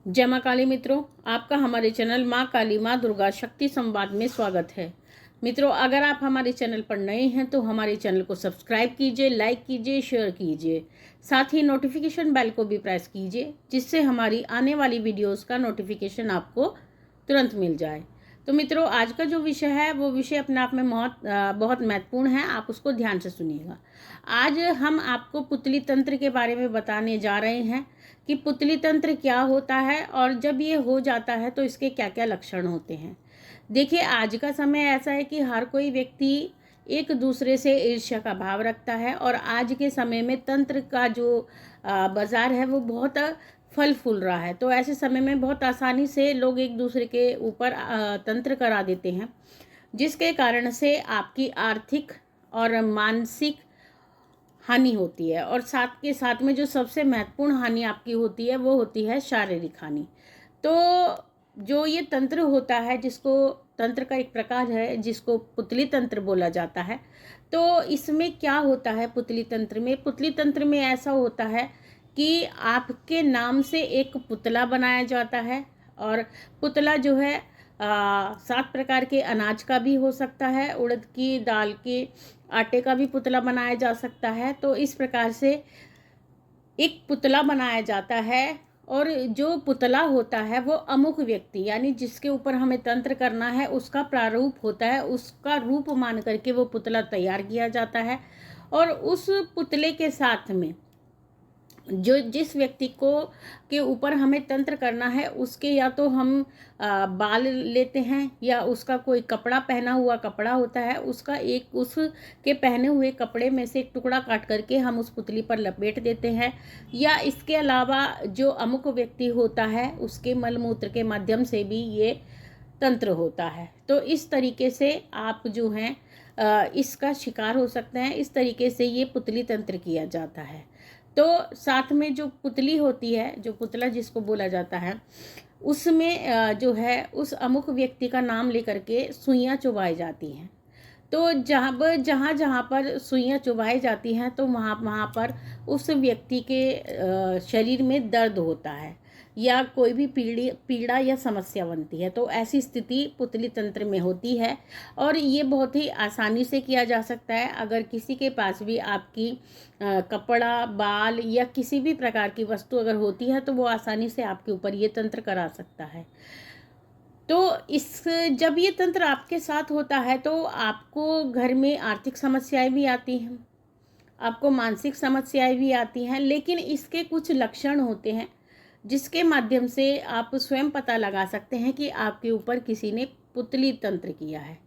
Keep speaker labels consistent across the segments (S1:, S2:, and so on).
S1: जय माँ काली मित्रों, आपका हमारे चैनल माँ काली माँ दुर्गा शक्ति संवाद में स्वागत है। मित्रों, अगर आप हमारे चैनल पर नए हैं तो हमारे चैनल को सब्सक्राइब कीजिए, लाइक कीजिए, शेयर कीजिए। साथ ही नोटिफिकेशन बेल को भी प्रेस कीजिए, जिससे हमारी आने वाली वीडियोस का नोटिफिकेशन आपको तुरंत मिल जाए। तो मित्रों, आज का जो विषय है वो विषय अपने आप में बहुत महत्वपूर्ण है। आप उसको ध्यान से सुनिएगा। आज हम आपको पुतली तंत्र के बारे में बताने जा रहे हैं कि पुतली तंत्र क्या होता है और जब ये हो जाता है तो इसके क्या क्या लक्षण होते हैं। देखिए, आज का समय ऐसा है कि हर कोई व्यक्ति एक दूसरे से ईर्ष्या का भाव रखता है और आज के समय में तंत्र का जो बाजार है वो बहुत फल फूल रहा है। तो ऐसे समय में बहुत आसानी से लोग एक दूसरे के ऊपर तंत्र करा देते हैं, जिसके कारण से आपकी आर्थिक और मानसिक हानि होती है। और साथ के साथ में जो सबसे महत्वपूर्ण हानि आपकी होती है वो होती है शारीरिक हानि। तो जो ये तंत्र होता है, जिसको तंत्र का एक प्रकार है जिसको पुतली तंत्र बोला जाता है, तो इसमें क्या होता है पुतली तंत्र में? पुतली तंत्र में ऐसा होता है कि आपके नाम से एक पुतला बनाया जाता है। और पुतला जो है 7 प्रकार के अनाज का भी हो सकता है, उड़द की दाल के आटे का भी पुतला बनाया जा सकता है। तो इस प्रकार से एक पुतला बनाया जाता है और जो पुतला होता है वो अमुक व्यक्ति, यानी जिसके ऊपर हमें तंत्र करना है, उसका प्रारूप होता है। उसका रूप मान करके वो पुतला तैयार किया जाता है और उस पुतले के साथ में जो जिस व्यक्ति को के ऊपर हमें तंत्र करना है उसके या तो हम बाल लेते हैं या उसका कोई कपड़ा, पहना हुआ कपड़ा होता है, उसका एक उसके पहने हुए कपड़े में से एक टुकड़ा काट करके हम उस पुतली पर लपेट देते हैं। या इसके अलावा जो अमुक व्यक्ति होता है उसके मलमूत्र के माध्यम से भी ये तंत्र होता है। तो इस तरीके से आप जो हैं इसका शिकार हो सकते हैं। इस तरीके से ये पुतली तंत्र किया जाता है। तो साथ में जो पुतली होती है, जो पुतला जिसको बोला जाता है, उसमें जो है उस अमुक व्यक्ति का नाम लेकर के सुइयां चुभाई जाती हैं। तो जहाँ जहाँ पर सुइयां चुभाई जाती हैं तो वहाँ पर उस व्यक्ति के शरीर में दर्द होता है या कोई भी पीड़ा या समस्या बनती है। तो ऐसी स्थिति पुतली तंत्र में होती है और ये बहुत ही आसानी से किया जा सकता है। अगर किसी के पास भी आपकी कपड़ा, बाल या किसी भी प्रकार की वस्तु अगर होती है तो वो आसानी से आपके ऊपर ये तंत्र करा सकता है। तो जब ये तंत्र आपके साथ होता है तो आपको घर में आर्थिक समस्याएं भी आती हैं, आपको मानसिक समस्याएं भी आती हैं, लेकिन इसके कुछ लक्षण होते हैं जिसके माध्यम से आप स्वयं पता लगा सकते हैं कि आपके ऊपर किसी ने पुतली तंत्र किया है।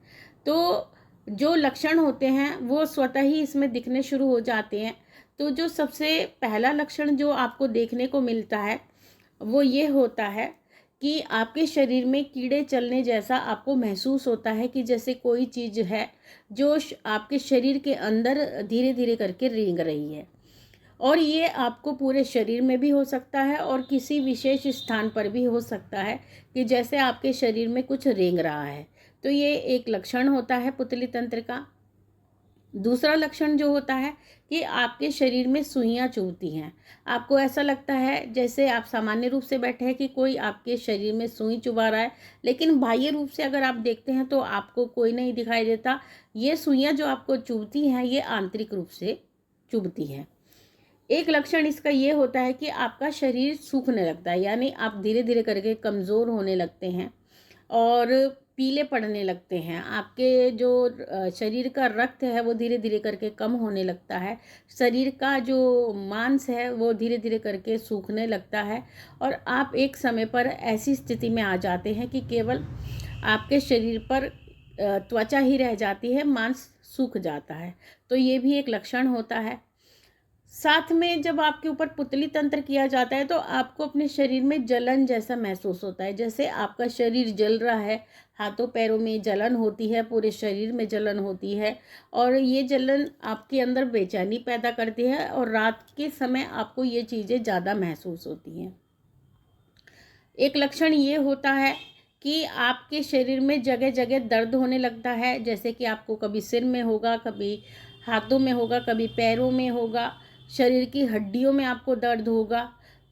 S1: तो जो लक्षण होते हैं वो स्वतः ही इसमें दिखने शुरू हो जाते हैं। तो जो सबसे पहला लक्षण जो आपको देखने को मिलता है वो ये होता है कि आपके शरीर में कीड़े चलने जैसा आपको महसूस होता है, कि जैसे कोई चीज़ है जो आपके शरीर के अंदर धीरे धीरे करके रेंग रही है। और ये आपको पूरे शरीर में भी हो सकता है और किसी विशेष स्थान पर भी हो सकता है कि जैसे आपके शरीर में कुछ रेंग रहा है। तो ये एक लक्षण होता है पुतली तंत्र का। दूसरा लक्षण जो होता है कि आपके शरीर में सुइयां चुभती हैं। आपको ऐसा लगता है जैसे आप सामान्य रूप से बैठे हैं कि कोई आपके शरीर में सुई चुभा रहा है, लेकिन बाह्य रूप से अगर आप देखते हैं तो आपको कोई नहीं दिखाई देता। ये सुइयां जो आपको चुभती हैं ये आंतरिक रूप से चुभती हैं। एक लक्षण इसका ये होता है कि आपका शरीर सूखने लगता है, यानी आप धीरे धीरे करके कमज़ोर होने लगते हैं और पीले पड़ने लगते हैं। आपके जो शरीर का रक्त है वो धीरे धीरे करके कम होने लगता है। शरीर का जो मांस है वो धीरे धीरे करके सूखने लगता है और आप एक समय पर ऐसी स्थिति में आ जाते हैं कि केवल आपके शरीर पर त्वचा ही रह जाती है, मांस सूख जाता है। तो ये भी एक लक्षण होता है। साथ में जब आपके ऊपर पुतली तंत्र किया जाता है तो आपको अपने शरीर में जलन जैसा महसूस होता है, जैसे आपका शरीर जल रहा है। हाथों पैरों में जलन होती है, पूरे शरीर में जलन होती है और ये जलन आपके अंदर बेचैनी पैदा करती है और रात के समय आपको ये चीज़ें ज़्यादा महसूस होती हैं। एक लक्षण ये होता है कि आपके शरीर में जगह जगह दर्द होने लगता है, जैसे कि आपको कभी सिर में होगा, कभी हाथों में होगा, कभी पैरों में होगा, शरीर की हड्डियों में आपको दर्द होगा।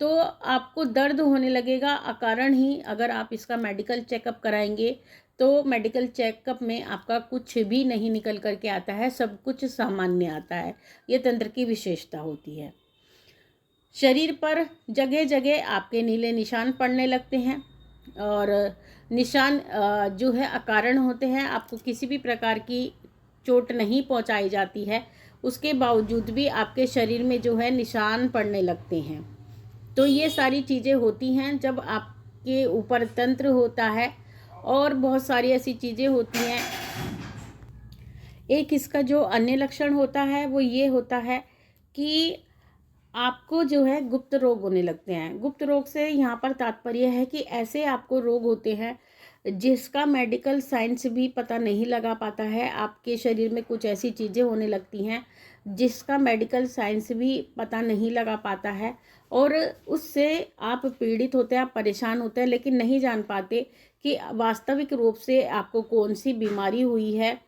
S1: तो आपको दर्द होने लगेगा अकारण ही। अगर आप इसका मेडिकल चेकअप कराएंगे तो मेडिकल चेकअप में आपका कुछ भी नहीं निकल कर के आता है, सब कुछ सामान्य आता है। ये तंत्र की विशेषता होती है। शरीर पर जगह जगह आपके नीले निशान पड़ने लगते हैं और निशान जो है अकारण होते हैं। आपको किसी भी प्रकार की चोट नहीं पहुंचाई जाती है, उसके बावजूद भी आपके शरीर में जो है निशान पड़ने लगते हैं। तो ये सारी चीज़ें होती हैं जब आपके ऊपर तंत्र होता है। और बहुत सारी ऐसी चीज़ें होती हैं। एक इसका जो अन्य लक्षण होता है वो ये होता है कि आपको जो है गुप्त रोग होने लगते हैं। गुप्त रोग से यहाँ पर तात्पर्य है कि ऐसे आपको रोग होते हैं जिसका मेडिकल साइंस भी पता नहीं लगा पाता है। आपके शरीर में कुछ ऐसी चीज़ें होने लगती हैं जिसका मेडिकल साइंस भी पता नहीं लगा पाता है और उससे आप पीड़ित होते हैं, आप परेशान होते हैं, लेकिन नहीं जान पाते कि वास्तविक रूप से आपको कौन सी बीमारी हुई है।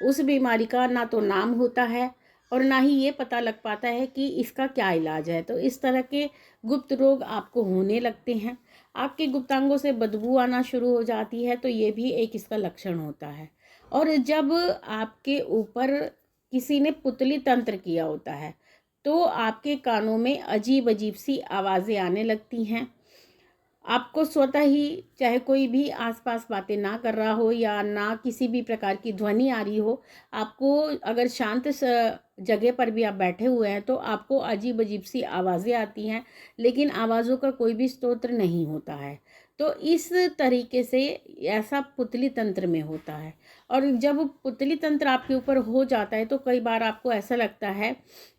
S1: उस बीमारी का ना तो नाम होता है और ना ही ये पता लग पाता है कि इसका क्या इलाज है। तो इस तरह के गुप्त रोग आपको होने लगते हैं। आपके गुप्तांगों से बदबू आना शुरू हो जाती है, तो ये भी एक इसका लक्षण होता है। और जब आपके ऊपर किसी ने पुतली तंत्र किया होता है तो आपके कानों में अजीब अजीब सी आवाज़ें आने लगती हैं। आपको स्वतः ही, चाहे कोई भी आसपास बातें ना कर रहा हो या ना किसी भी प्रकार की ध्वनि आ रही हो, आपको अगर शांत जगह पर भी आप बैठे हुए हैं तो आपको अजीब अजीब सी आवाज़ें आती हैं, लेकिन आवाज़ों का कोई भी स्तोत्र नहीं होता है। तो इस तरीके से ऐसा पुतली तंत्र में होता है। और जब पुतली तंत्र आपके ऊपर हो जाता है तो कई बार आपको ऐसा लगता है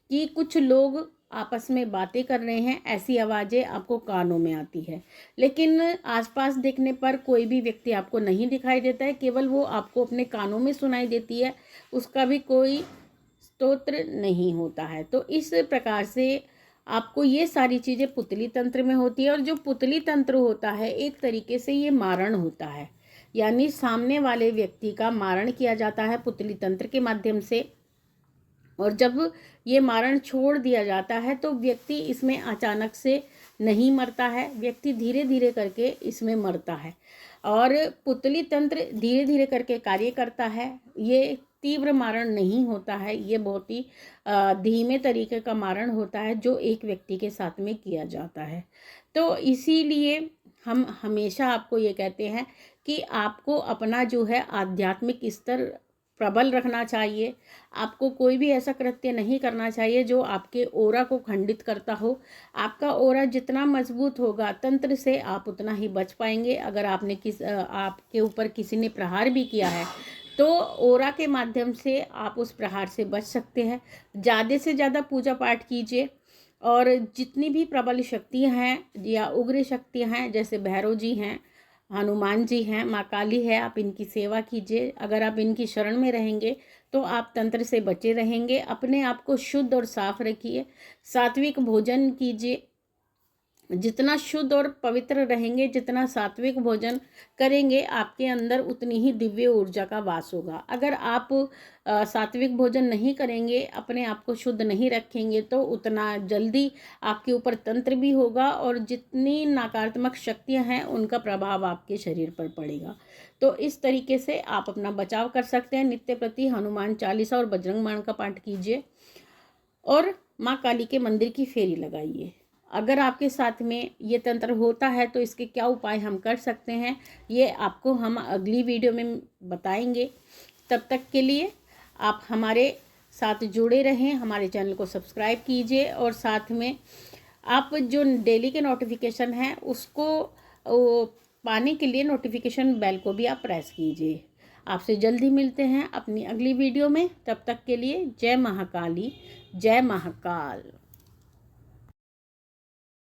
S1: कि कुछ लोग आपस में बातें कर रहे हैं, ऐसी आवाज़ें आपको कानों में आती है। लेकिन आसपास देखने पर कोई भी व्यक्ति आपको नहीं दिखाई देता है, केवल वो आपको अपने कानों में सुनाई देती है, उसका भी कोई स्तोत्र नहीं होता है। तो इस प्रकार से आपको ये सारी चीज़ें पुतली तंत्र में होती है। और जो पुतली तंत्र होता है एक तरीके से ये मारण होता है, यानी सामने वाले व्यक्ति का मारण किया जाता है पुतली तंत्र के माध्यम से। और जब ये मारण छोड़ दिया जाता है तो व्यक्ति इसमें अचानक से नहीं मरता है, व्यक्ति धीरे धीरे करके इसमें मरता है। और पुतली तंत्र धीरे धीरे करके कार्य करता है। ये तीव्र मारण नहीं होता है, ये बहुत ही धीमे तरीके का मारण होता है जो एक व्यक्ति के साथ में किया जाता है। तो इसीलिए हम हमेशा आपको ये कहते हैं कि आपको अपना जो है आध्यात्मिक स्तर प्रबल रखना चाहिए। आपको कोई भी ऐसा कृत्य नहीं करना चाहिए जो आपके ओरा को खंडित करता हो। आपका ओरा जितना मजबूत होगा तंत्र से आप उतना ही बच पाएंगे। अगर आपके ऊपर किसी ने प्रहार भी किया है तो ओरा के माध्यम से आप उस प्रहार से बच सकते हैं। ज़्यादा से ज़्यादा पूजा पाठ कीजिए और जितनी भी प्रबल शक्तियाँ हैं या उग्र शक्तियाँ हैं, जैसे भैरव जी हैं, हनुमान जी हैं, माँ काली है, आप इनकी सेवा कीजिए। अगर आप इनकी शरण में रहेंगे तो आप तंत्र से बचे रहेंगे। अपने आप को शुद्ध और साफ रखिए, सात्विक भोजन कीजिए। जितना शुद्ध और पवित्र रहेंगे, जितना सात्विक भोजन करेंगे, आपके अंदर उतनी ही दिव्य ऊर्जा का वास होगा। अगर आप सात्विक भोजन नहीं करेंगे, अपने आप को शुद्ध नहीं रखेंगे, तो उतना जल्दी आपके ऊपर तंत्र भी होगा और जितनी नकारात्मक शक्तियां हैं उनका प्रभाव आपके शरीर पर पड़ेगा। तो इस तरीके से आप अपना बचाव कर सकते हैं। नित्य प्रति हनुमान चालीसा और बजरंग बाण का पाठ कीजिए और माँ काली के मंदिर की फेरी लगाइए। अगर आपके साथ में ये तंत्र होता है तो इसके क्या उपाय हम कर सकते हैं, ये आपको हम अगली वीडियो में बताएंगे। तब तक के लिए आप हमारे साथ जुड़े रहें, हमारे चैनल को सब्सक्राइब कीजिए और साथ में आप जो डेली के नोटिफिकेशन हैं उसको पाने के लिए नोटिफिकेशन बेल को भी आप प्रेस कीजिए। आपसे जल्दी मिलते हैं अपनी अगली वीडियो में। तब तक के लिए जय महाकाली, जय महाकाल।